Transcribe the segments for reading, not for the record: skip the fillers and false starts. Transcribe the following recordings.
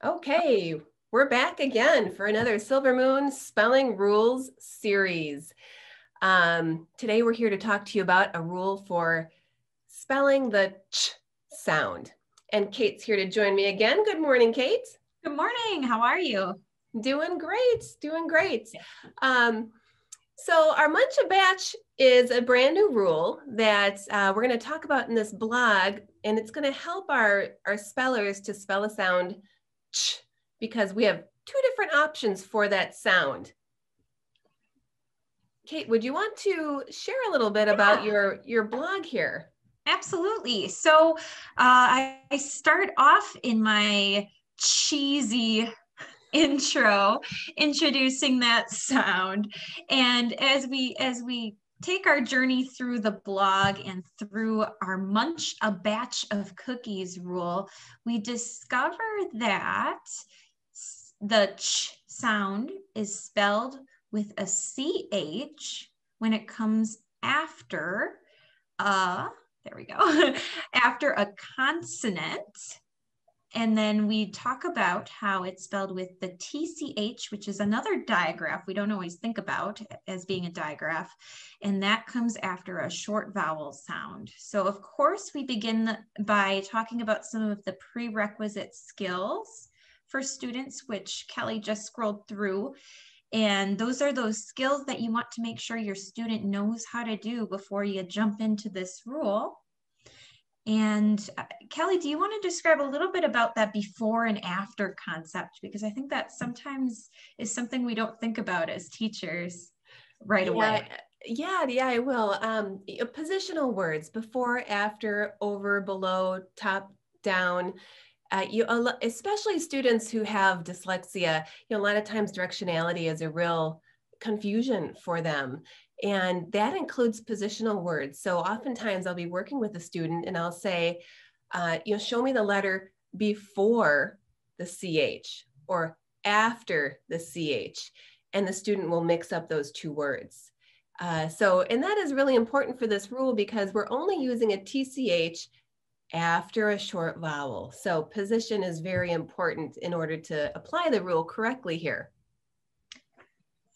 Okay, we're back again for another Silver Moon Spelling Rules series. Today we're here to talk to you about a rule for spelling the ch sound. And Kate's here to join me again. Good morning, Kate. Good morning. How are you? Doing great, doing great. So our Munch a Batch is a brand new rule that we're going to talk about in this blog, and it's going to help our spellers to spell a sound ch, because we have two different options for that sound. Kate, would you want to share a little bit about your blog here? Absolutely. So I start off in my cheesy intro introducing that sound, and as we take our journey through the blog and through our Munch a Batch of Cookies rule, we discover that the ch sound is spelled with a CH when it comes after there we go, after a consonant. And then we talk about how it's spelled with the TCH, which is another digraph we don't always think about as being a digraph. And that comes after a short vowel sound. So of course, we begin by talking about some of the prerequisite skills for students, which Kelly just scrolled through. And those are those skills that you want to make sure your student knows how to do before you jump into this rule. And Kelly, do you want to describe a little bit about that before and after concept? Because I think that sometimes is something we don't think about as teachers right away. Yeah, I will. Positional words: before, after, over, below, top, down. Especially students who have dyslexia, a lot of times directionality is a real confusion for them. And that includes positional words. So oftentimes I'll be working with a student and I'll say, show me the letter before the CH or after the CH. And the student will mix up those two words. And that is really important for this rule because we're only using a TCH after a short vowel. So position is very important in order to apply the rule correctly here.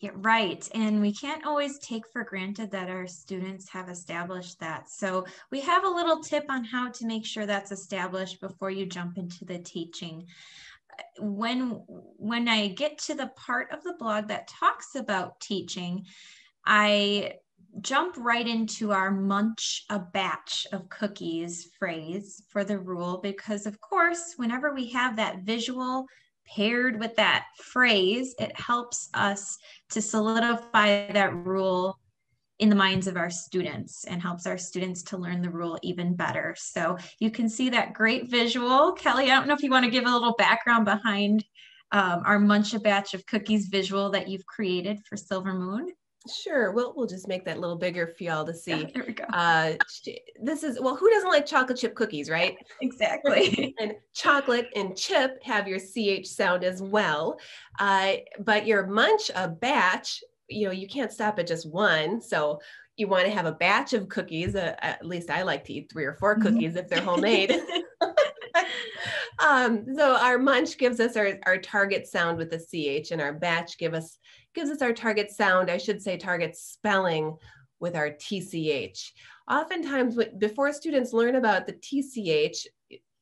Yeah, right. And we can't always take for granted that our students have established that. So we have a little tip on how to make sure that's established before you jump into the teaching. When I get to the part of the blog that talks about teaching, I jump right into our Munch a Batch of Cookies phrase for the rule, because of course, whenever we have that visual paired with that phrase, it helps us to solidify that rule in the minds of our students and helps our students to learn the rule even better. So you can see that great visual. Kelly, I don't know if you want to give a little background behind our Munch a Batch of Cookies visual that you've created for Silver Moon. Sure. We'll just make that a little bigger for y'all to see. Yeah, there we go. This is, well, who doesn't like chocolate chip cookies, right? Exactly. And chocolate and chip have your CH sound as well. But your Munch a Batch, you can't stop at just one. So you want to have a batch of cookies. At least I like to eat 3 or 4 cookies if they're homemade. So our Munch gives us our target sound with the CH, and our batch gives us our target sound, I should say target spelling, with our TCH. Oftentimes, before students learn about the TCH,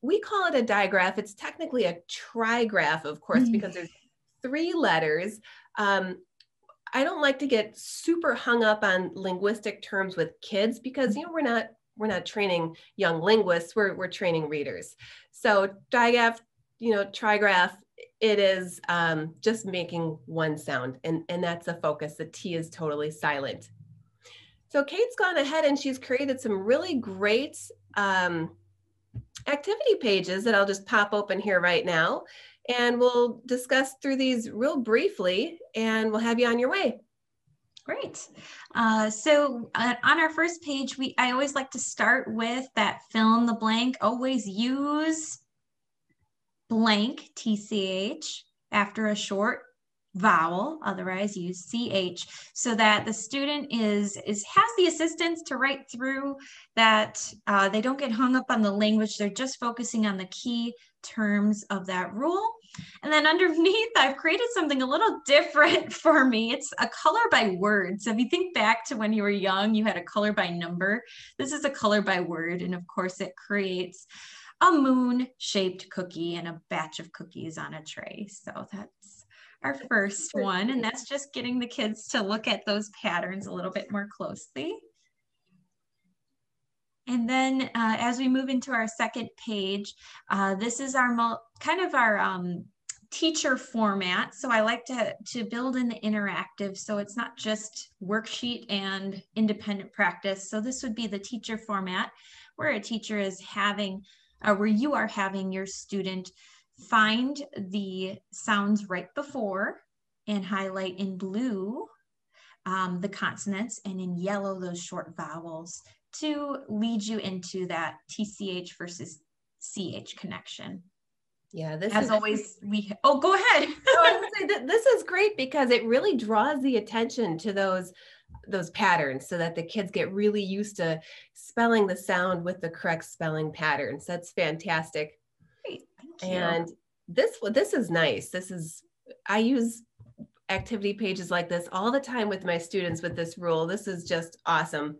we call it a digraph. It's technically a trigraph, of course, because there's 3 letters. I don't like to get super hung up on linguistic terms with kids because, we're not training young linguists, we're training readers. So digraph, trigraph, it is just making one sound, and that's the focus. The T is totally silent. So Kate's gone ahead and she's created some really great activity pages that I'll just pop open here right now. And we'll discuss through these real briefly, and we'll have you on your way. Great. So on our first page, I always like to start with that fill in the blank. Always use blank, TCH, after a short vowel, otherwise use CH, so that the student has the assistance to write through that. They don't get hung up on the language. They're just focusing on the key terms of that rule. And then underneath, I've created something a little different for me. It's a color by word. So if you think back to when you were young, you had a color by number. This is a color by word. And of course, it creates a moon-shaped cookie and a batch of cookies on a tray. So that's our first one. And that's just getting the kids to look at those patterns a little bit more closely. And then as we move into our second page, this is our teacher format. So I like to build in the interactive, so it's not just worksheet and independent practice. So this would be the teacher format, where a teacher is having, where you are having your student find the sounds right before and highlight in blue the consonants, and in yellow those short vowels, to lead you into that TCH versus CH connection. Yeah, always, go ahead. I would say that this is great because it really draws the attention to those patterns, so that the kids get really used to spelling the sound with the correct spelling patterns. That's fantastic. Great, thank you. And this is nice. I use activity pages like this all the time with my students with this rule. This is just awesome.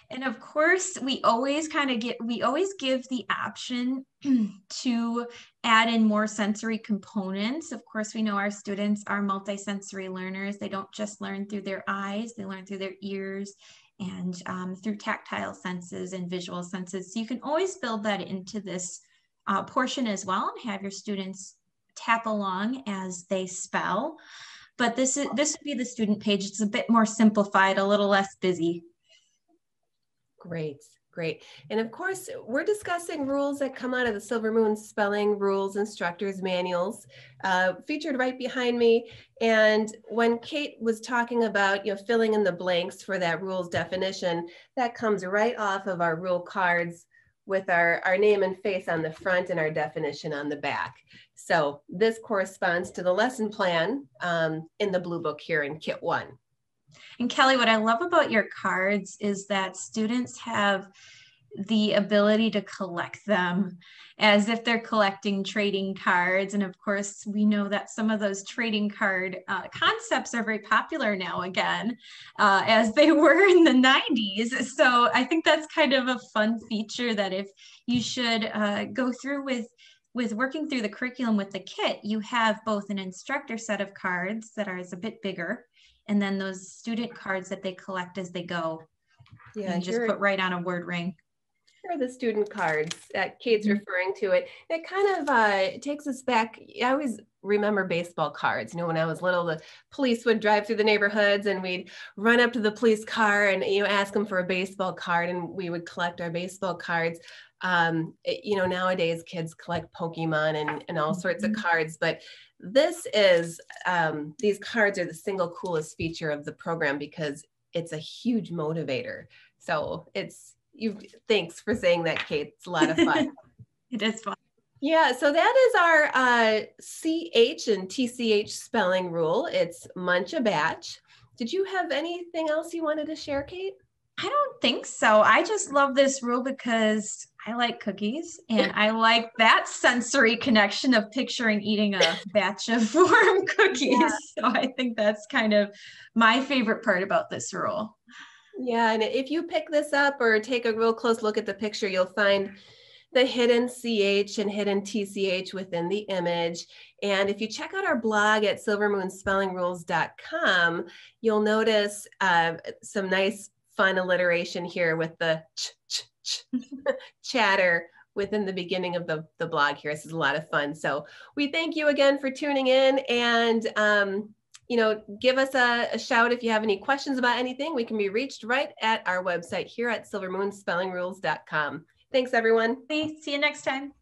And of course, we always give the option to add in more sensory components. Of course, we know our students are multisensory learners. They don't just learn through their eyes, they learn through their ears and through tactile senses and visual senses. So you can always build that into this portion as well, and have your students tap along as they spell. But this would be the student page. It's a bit more simplified, a little less busy. Great, great. And of course, we're discussing rules that come out of the Silver Moon Spelling Rules Instructors Manuals, featured right behind me. And when Kate was talking about, filling in the blanks for that rules definition, that comes right off of our rule cards with our name and face on the front and our definition on the back. So this corresponds to the lesson plan in the Blue Book here in Kit 1. And Kelly, what I love about your cards is that students have the ability to collect them as if they're collecting trading cards. And of course, we know that some of those trading card concepts are very popular now again, as they were in the 90s. So I think that's kind of a fun feature, that if you should go through with working through the curriculum with the kit, you have both an instructor set of cards that are a bit bigger, and then those student cards that they collect as they go. Yeah, and just put right on a word ring. Here are the student cards that Kate's referring to. It kind of takes us back. I always remember baseball cards. When I was little, the police would drive through the neighborhoods and we'd run up to the police car and ask them for a baseball card, and we would collect our baseball cards. Nowadays kids collect Pokemon and all sorts of cards, but this is, these cards are the single coolest feature of the program because it's a huge motivator. So thanks for saying that, Kate. It's a lot of fun. It is fun. Yeah, so that is our CH and TCH spelling rule. It's Munch a batch. Did you have anything else you wanted to share, Kate? I don't think so. I just love this rule because I like cookies, and I like that sensory connection of picturing eating a batch of warm cookies. Yeah. So I think that's kind of my favorite part about this rule. Yeah, and if you pick this up or take a real close look at the picture, you'll find the hidden CH and hidden TCH within the image. And if you check out our blog at silvermoonspellingrules.com, you'll notice some nice fun alliteration here with the chatter within the beginning of the blog here. This is a lot of fun. So we thank you again for tuning in, and give us a shout if you have any questions about anything. We can be reached right at our website here at silvermoonspellingrules.com. Thanks, everyone. See you next time.